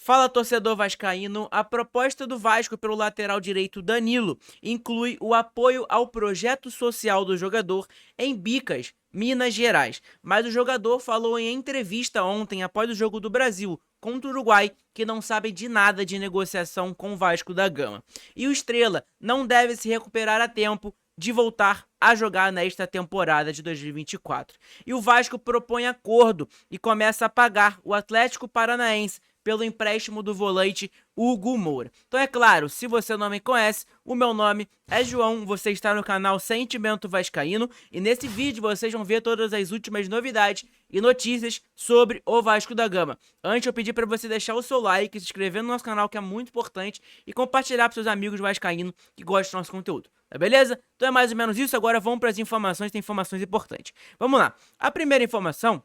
Fala, torcedor vascaíno, a proposta do Vasco pelo lateral direito Danilo inclui o apoio ao projeto social do jogador em Bicas, Minas Gerais. Mas o jogador falou em entrevista ontem, após o jogo do Brasil contra o Uruguai, que não sabe de nada de negociação com o Vasco da Gama. E o Estrela não deve se recuperar a tempo de voltar a jogar nesta temporada de 2024. E o Vasco propõe acordo e começa a pagar o Atlético Paranaense pelo empréstimo do volante Hugo Moura. Então é claro, se você não me conhece, o meu nome é João, você está no canal Sentimento Vascaíno e nesse vídeo vocês vão ver todas as últimas novidades e notícias sobre o Vasco da Gama. Antes eu pedi para você deixar o seu like, se inscrever no nosso canal, que é muito importante, e compartilhar para seus amigos vascaínos que gostam do nosso conteúdo. Tá beleza? Então é mais ou menos isso, agora vamos para as informações, tem informações importantes. Vamos lá, a primeira informação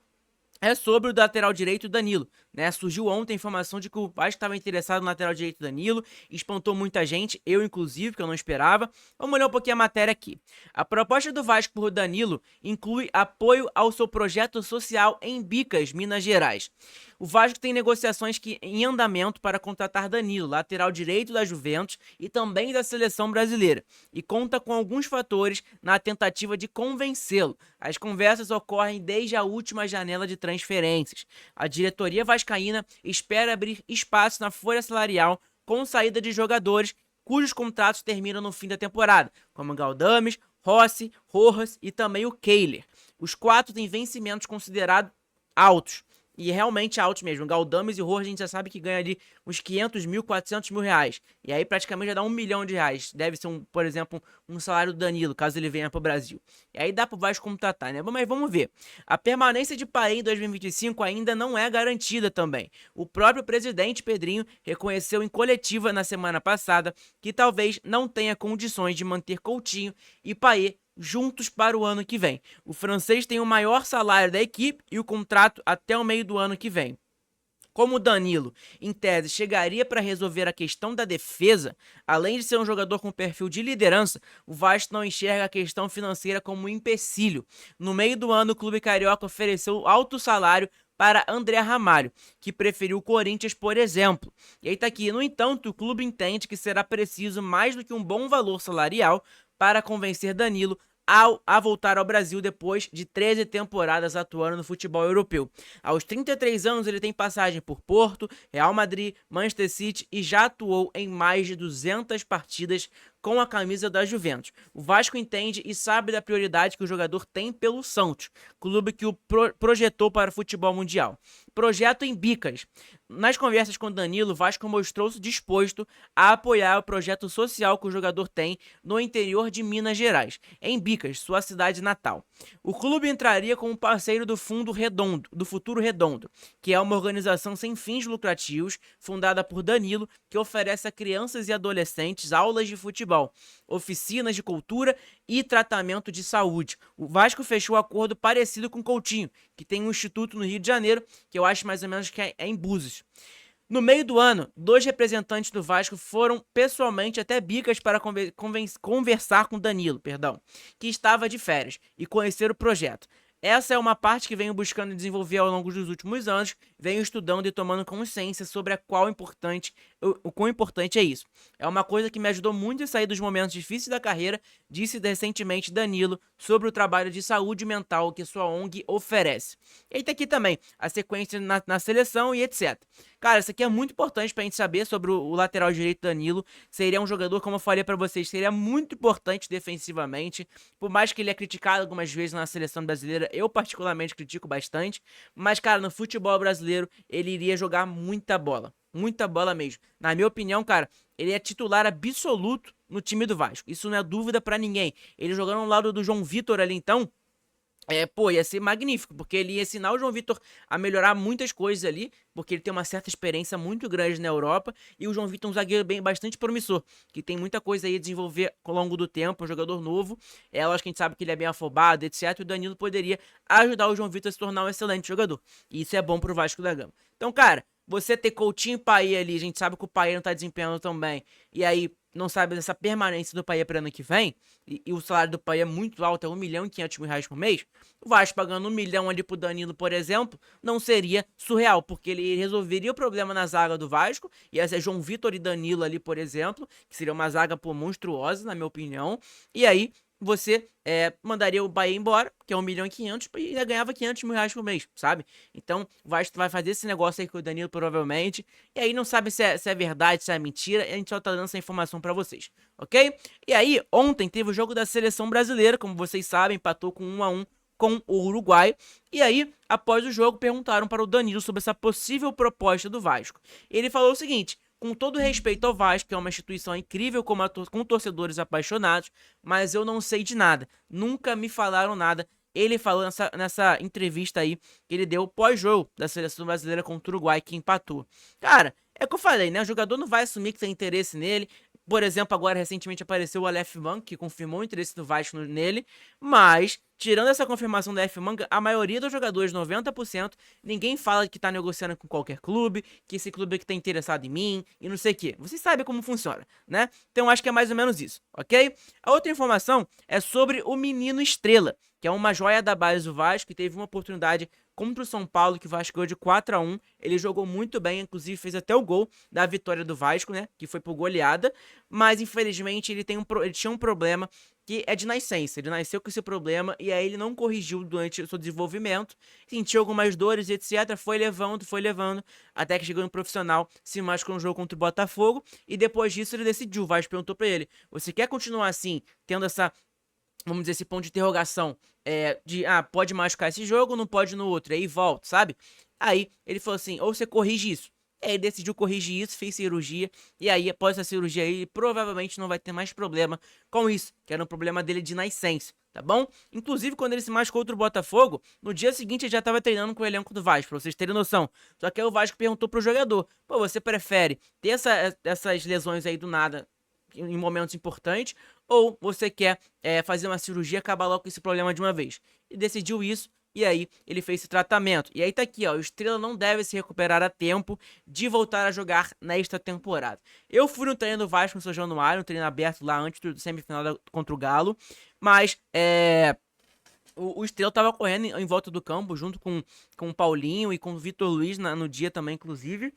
é sobre o lateral direito Danilo, né? Surgiu ontem a informação de que o Vasco estava interessado no lateral direito Danilo, espantou muita gente, eu inclusive, que eu não esperava. Vamos olhar um pouquinho a matéria aqui. A proposta do Vasco por Danilo inclui apoio ao seu projeto social em Bicas, Minas Gerais. O Vasco tem negociações em andamento para contratar Danilo, lateral direito da Juventus e também da seleção brasileira, e conta com alguns fatores na tentativa de convencê-lo. As conversas ocorrem desde a última janela de transferências. A diretoria vascaína espera abrir espaço na folha salarial com saída de jogadores cujos contratos terminam no fim da temporada, como Galdames, Rossi, Rojas e também o Kehler. Os quatro têm vencimentos considerados altos. E realmente altos mesmo. Galdames e Rojas a gente já sabe que ganha ali uns 500 mil, 400 mil reais. E aí praticamente já dá 1 milhão de reais. Deve ser, por exemplo, um salário do Danilo, caso ele venha pro Brasil. E aí dá pro Vasco contratar, né? Mas vamos ver. A permanência de Paê em 2025 ainda não é garantida também. O próprio presidente Pedrinho reconheceu em coletiva na semana passada que talvez não tenha condições de manter Coutinho e Paê juntos para o ano que vem. O francês tem o maior salário da equipe e o contrato até o meio do ano que vem. Como o Danilo, em tese, chegaria para resolver a questão da defesa, além de ser um jogador com perfil de liderança, o Vasco não enxerga a questão financeira como um empecilho. No meio do ano, o clube carioca ofereceu alto salário para André Ramalho, que preferiu o Corinthians, por exemplo. E aí tá aqui, no entanto, o clube entende que será preciso mais do que um bom valor salarial para convencer Danilo a voltar ao Brasil depois de 13 temporadas atuando no futebol europeu. Aos 33 anos ele tem passagem por Porto, Real Madrid, Manchester City e já atuou em mais de 200 partidas com a camisa da Juventus. O Vasco entende e sabe da prioridade que o jogador tem pelo Santos, clube que o projetou para o futebol mundial. Projeto em Bicas. Nas conversas com Danilo, o Vasco mostrou-se disposto a apoiar o projeto social que o jogador tem no interior de Minas Gerais, em Bicas, sua cidade natal. O clube entraria como parceiro do Fundo Redondo, do Futuro Redondo, que é uma organização sem fins lucrativos, fundada por Danilo, que oferece a crianças e adolescentes aulas de futebol, oficinas de cultura e tratamento de saúde. O Vasco fechou um acordo parecido com Coutinho, que tem um instituto no Rio de Janeiro, que eu acho mais ou menos que é em Búzios. No meio do ano, 2 representantes do Vasco foram pessoalmente até Bicas para conversar com Danilo, que estava de férias, e conhecer o projeto. Essa é uma parte que venho buscando desenvolver ao longo dos últimos anos, venho estudando e tomando consciência sobre o quão importante é isso. É uma coisa que me ajudou muito a sair dos momentos difíceis da carreira, disse recentemente Danilo sobre o trabalho de saúde mental que sua ONG oferece. E aí tá aqui também a sequência na seleção e etc. Cara, isso aqui é muito importante pra gente saber sobre o lateral direito Danilo. Seria um jogador, como eu falei pra vocês, seria muito importante defensivamente, por mais que ele é criticado algumas vezes na seleção brasileira, eu particularmente critico bastante, mas cara, no futebol brasileiro ele iria jogar muita bola mesmo. Na minha opinião, cara, ele é titular absoluto no time do Vasco, isso não é dúvida pra ninguém. Ele jogando ao lado do João Vitor ali então, ia ser magnífico, porque ele ia ensinar o João Vitor a melhorar muitas coisas ali, porque ele tem uma certa experiência muito grande na Europa, e o João Vitor é um zagueiro bastante promissor, que tem muita coisa aí a desenvolver ao longo do tempo, um jogador novo, lógico que a gente sabe que ele é bem afobado, etc, e o Danilo poderia ajudar o João Vitor a se tornar um excelente jogador, e isso é bom pro Vasco da Gama. Então, cara, você ter Coutinho e Paê ali, a gente sabe que o Paê não tá desempenhando tão bem, e aí não sabe dessa permanência do Payet para ano que vem, e o salário do Payet é muito alto, é R$ 1.500.000 por mês, o Vasco pagando 1 milhão ali pro Danilo, por exemplo, não seria surreal, porque ele resolveria o problema na zaga do Vasco, ia ser João Vitor e Danilo ali, por exemplo, que seria uma zaga, pô, monstruosa, na minha opinião, e aí você mandaria o Bahia embora, que é 1.500.000, e ainda ganhava R$ 500.000 por mês, sabe? Então, o Vasco vai fazer esse negócio aí com o Danilo, provavelmente, e aí não sabe se é verdade, se é mentira, e a gente só tá dando essa informação pra vocês, ok? E aí, ontem teve o jogo da Seleção Brasileira, como vocês sabem, empatou com 1-1 com o Uruguai, e aí, após o jogo, perguntaram para o Danilo sobre essa possível proposta do Vasco. Ele falou o seguinte: com todo respeito ao Vasco, que é uma instituição incrível com torcedores apaixonados, mas eu não sei de nada. Nunca me falaram nada. Ele falou nessa entrevista aí que ele deu pós-jogo da Seleção Brasileira contra o Uruguai, que empatou. Cara, é o que eu falei, né? O jogador não vai assumir que tem interesse nele. Por exemplo, agora recentemente apareceu o Aleph Manga, que confirmou o interesse do Vasco nele, mas, tirando essa confirmação do Aleph Manga, a maioria dos jogadores, 90%, ninguém fala que tá negociando com qualquer clube, que esse clube aqui tá interessado em mim, e não sei o que. Vocês sabem como funciona, né? Então acho que é mais ou menos isso, ok? A outra informação é sobre o Menino Estrela, que é uma joia da base do Vasco, que teve uma oportunidade contra o São Paulo, que o Vasco ganhou de 4-1. Ele jogou muito bem, inclusive fez até o gol da vitória do Vasco, né? Que foi por goleada. Mas, infelizmente, ele tinha um problema que é de nascença. Ele nasceu com esse problema e aí ele não corrigiu durante o seu desenvolvimento. Sentiu algumas dores, etc. Foi levando, até que chegou no profissional, se machucou no jogo contra o Botafogo. E depois disso ele decidiu. O Vasco perguntou pra ele: você quer continuar assim, tendo essa, vamos dizer, esse ponto de interrogação, pode machucar esse jogo, não pode no outro, aí volta, sabe? Aí ele falou assim: ou você corrige isso. Aí ele decidiu corrigir isso, fez cirurgia, e aí após essa cirurgia aí, ele provavelmente não vai ter mais problema com isso, que era um problema dele de nascença, tá bom? Inclusive, quando ele se machucou contra o Botafogo, no dia seguinte ele já tava treinando com o elenco do Vasco, pra vocês terem noção. Só que aí o Vasco perguntou pro jogador: pô, você prefere ter essas lesões aí do nada, em momentos importantes, ou você quer fazer uma cirurgia e acabar logo com esse problema de uma vez? E decidiu isso, e aí ele fez esse tratamento. E aí tá aqui, ó, o Estrela não deve se recuperar a tempo de voltar a jogar nesta temporada. Eu fui no treino do Vasco no São Januário, um treino aberto lá antes do semifinal contra o Galo, mas o Estrela tava correndo em volta do campo, junto com o Paulinho e com o Vitor Luiz no dia também, inclusive.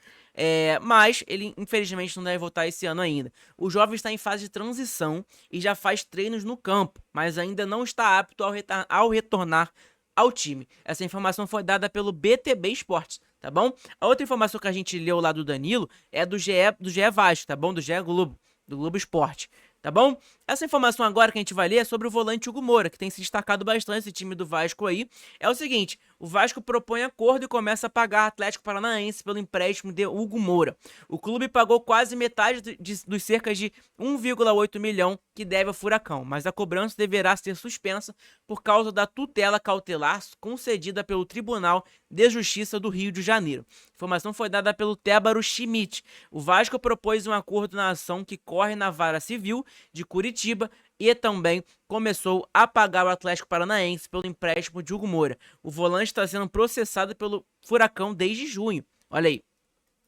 Mas ele, infelizmente, não deve voltar esse ano ainda. O jovem está em fase de transição e já faz treinos no campo, mas ainda não está apto ao retornar ao time. Essa informação foi dada pelo BTB Esportes, tá bom? A outra informação que a gente leu lá do Danilo é do GE Vasco, tá bom? Do GE Globo, do Globo Esporte. Tá bom? Essa informação agora que a gente vai ler é sobre o volante Hugo Moura, que tem se destacado bastante esse time do Vasco aí. É o seguinte: o Vasco propõe acordo e começa a pagar Atlético Paranaense pelo empréstimo de Hugo Moura. O clube pagou quase metade dos cerca de 1,8 milhão que deve ao Furacão, mas a cobrança deverá ser suspensa por causa da tutela cautelar concedida pelo Tribunal de Justiça do Rio de Janeiro. A informação foi dada pelo Tébaro Schmidt. O Vasco propôs um acordo na ação que corre na Vara Civil de Curitiba e também começou a pagar o Atlético Paranaense pelo empréstimo de Hugo Moura. O volante está sendo processado pelo Furacão desde junho. Olha aí.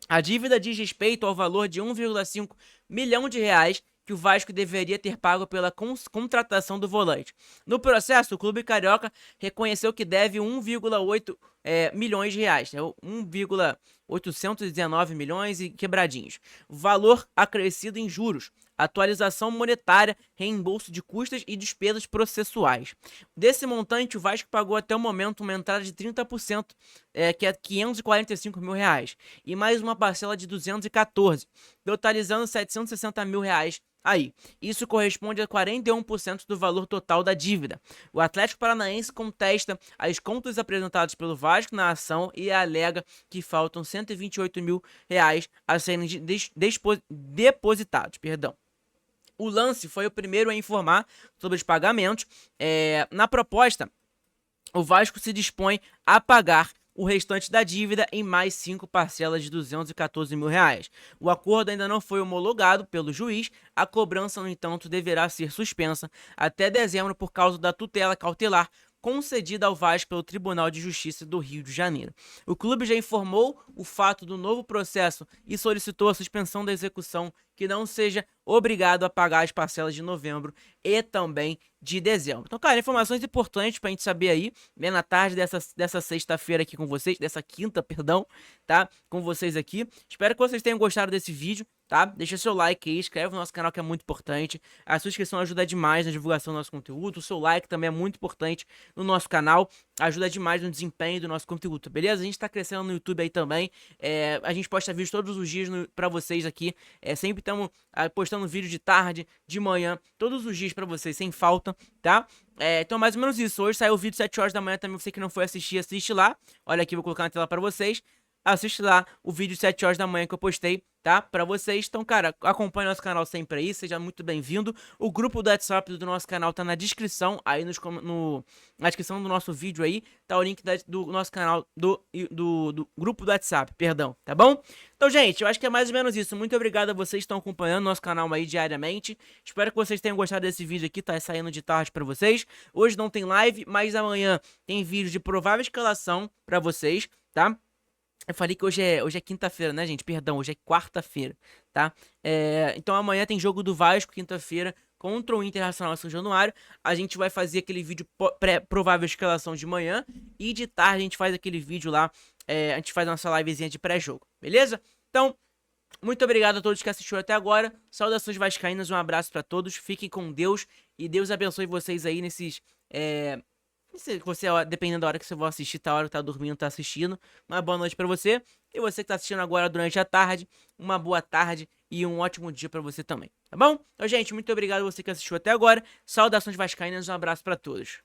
A dívida diz respeito ao valor de 1,5 milhão de reais que o Vasco deveria ter pago pela contratação do volante. No processo, o clube carioca reconheceu que deve 1,8 milhões de reais, 1,819 milhões e quebradinhos. Valor acrescido em juros, atualização monetária, reembolso de custas e despesas processuais. Desse montante, o Vasco pagou até o momento uma entrada de 30%, que é 545 mil reais, e mais uma parcela de 214, totalizando 760 mil reais. Aí, isso corresponde a 41% do valor total da dívida. O Atlético Paranaense contesta as contas apresentadas pelo Vasco na ação e alega que faltam 128 mil reais a serem depositados. O Lance foi o primeiro a informar sobre os pagamentos. Na proposta, o Vasco se dispõe a pagar o restante da dívida em mais 5 parcelas de 214 mil reais. O acordo ainda não foi homologado pelo juiz. A cobrança, no entanto, deverá ser suspensa até dezembro por causa da tutela cautelar concedida ao Vasco pelo Tribunal de Justiça do Rio de Janeiro. O clube já informou o fato do novo processo e solicitou a suspensão da execução que não seja obrigado a pagar as parcelas de novembro e também de dezembro. Então, cara, informações importantes pra gente saber aí, né, na tarde dessa sexta-feira aqui com vocês, dessa quinta, perdão, tá? Com vocês aqui. Espero que vocês tenham gostado desse vídeo, tá? Deixa seu like aí, inscreve no nosso canal que é muito importante. A sua inscrição ajuda demais na divulgação do nosso conteúdo. O seu like também é muito importante no nosso canal, ajuda demais no desempenho do nosso conteúdo, beleza? A gente tá crescendo no YouTube aí também. A gente posta vídeos todos os dias pra vocês aqui. Sempre estamos postando vídeo de tarde, de manhã, todos os dias pra vocês, sem falta, tá? Então, mais ou menos isso. Hoje saiu o vídeo 7 horas da manhã também. Você que não foi assistir, assiste lá. Olha aqui, vou colocar na tela pra vocês. Assiste lá o vídeo 7 horas da manhã que eu postei, tá? Pra vocês. Então, cara, acompanhe nosso canal sempre aí. Seja muito bem-vindo. O grupo do WhatsApp do nosso canal tá na descrição. Aí na descrição do nosso vídeo aí tá o link do nosso canal do grupo do WhatsApp, perdão, tá bom? Então, gente, eu acho que é mais ou menos isso. Muito obrigado a vocês que estão acompanhando nosso canal aí diariamente. Espero que vocês tenham gostado desse vídeo aqui. Tá saindo de tarde pra vocês. Hoje não tem live, mas amanhã tem vídeo de provável escalação pra vocês, tá? Eu falei que hoje é quinta-feira, né, gente? Perdão, hoje é quarta-feira, tá? Então amanhã tem jogo do Vasco, quinta-feira, contra o Internacional São Januário. A gente vai fazer aquele vídeo provável escalação de manhã. E de tarde a gente faz aquele vídeo lá. A gente faz a nossa livezinha de pré-jogo, beleza? Então, muito obrigado a todos que assistiram até agora. Saudações vascaínas, um abraço pra todos. Fiquem com Deus e Deus abençoe vocês aí nesses... Você, dependendo da hora que você vai assistir, tá hora que tá dormindo, tá assistindo. Uma boa noite pra você. E você que tá assistindo agora durante a tarde, uma boa tarde e um ótimo dia pra você também, tá bom? Então, gente, muito obrigado a você que assistiu até agora. Saudações vascaínas, um abraço pra todos.